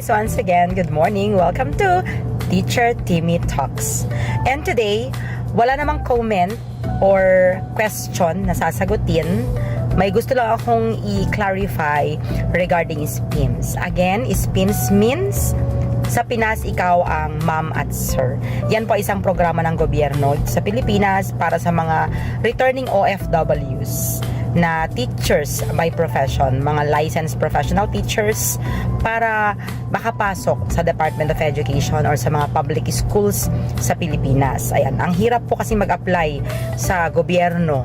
guys, once again, good morning. Welcome to Teacher Timmy Talks. And today, wala namang comment or question na sasagutin. May gusto lang akong i-clarify regarding SPIMS. Again, SPIMS means sa Pinas, ikaw ang ma'am at sir. Yan po isang programa ng gobyerno sa Pilipinas para sa mga returning OFWs na teachers by profession, mga licensed professional teachers para makapasok sa Department of Education or sa mga public schools sa Pilipinas. Ayan, ang hirap po kasi mag-apply sa gobyerno,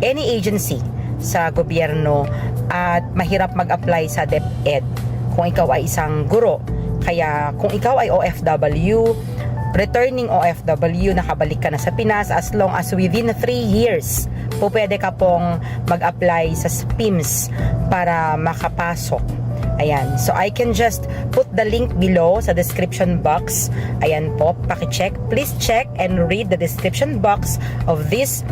any agency sa gobyerno, at mahirap mag-apply sa DepEd kung ikaw ay isang guro. Kaya kung ikaw ay OFW, returning OFW, nakabalik ka na sa Pinas, as long as within 3 years, po pwede ka pong mag-apply sa SPIMS para makapasok. Ayan. So, I can just put the link below sa description box. Ayan po, paki-check. Please check and read the description box of this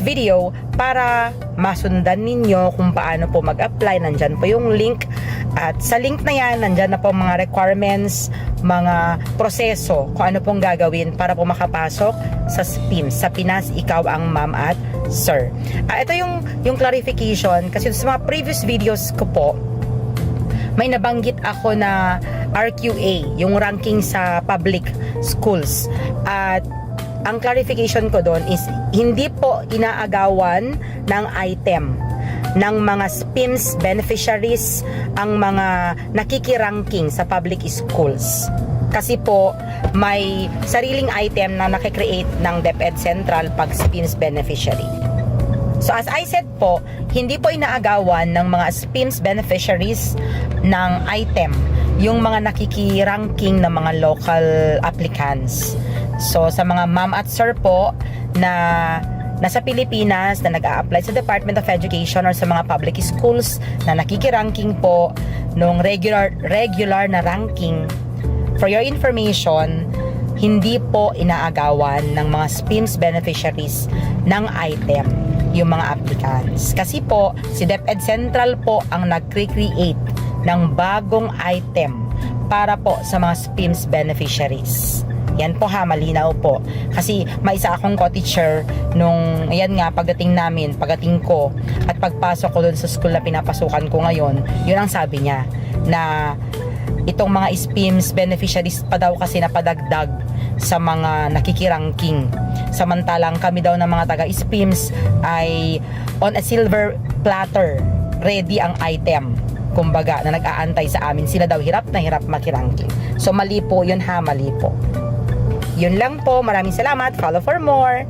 video para masundan ninyo kung paano po mag-apply. Nandyan po yung link. At sa link na yan, nandyan na po mga requirements, mga proseso, kung ano pong gagawin para po makapasok sa SPIMS. Sa Pinas, ikaw ang ma'am at sir. Ito yung clarification, kasi sa mga previous videos ko po, may nabanggit ako na RQA, yung ranking sa public schools. At ang clarification ko doon is hindi po inaagawan ng item ng mga SPIMS beneficiaries ang mga nakikiranking sa public schools. Kasi po may sariling item na nakikreate ng DepEd Central pag SPIMS beneficiary. So as I said po, hindi po inaagawan ng mga SPIMS beneficiaries ng item yung mga nakikiranking ng mga local applicants. So sa mga ma'am at sir po na nasa Pilipinas na nag-a-apply sa Department of Education or sa mga public schools na nakikiranking po nung regular na ranking, for your information, hindi po inaagawan ng mga SPIMS beneficiaries ng item yung mga applicants. Kasi po, si DepEd Central po ang nag-create ng bagong item para po sa mga SPIMS beneficiaries. Yan po ha, malinaw po. Kasi may isa akong co-teacher nung, ayan nga, pagdating ko at pagpasok ko doon sa school na pinapasukan ko ngayon, yun ang sabi niya, na itong mga SPIMS beneficiaries pa daw kasi napadagdag sa mga nakikiranking. Samantalang kami daw ng mga taga-SPIMS ay on a silver platter, ready ang item. Kumbaga, na nag-aantay sa amin. Sila daw hirap na hirap makiranking. So, mali po yun ha, mali po. Yun lang po. Maraming salamat. Follow for more.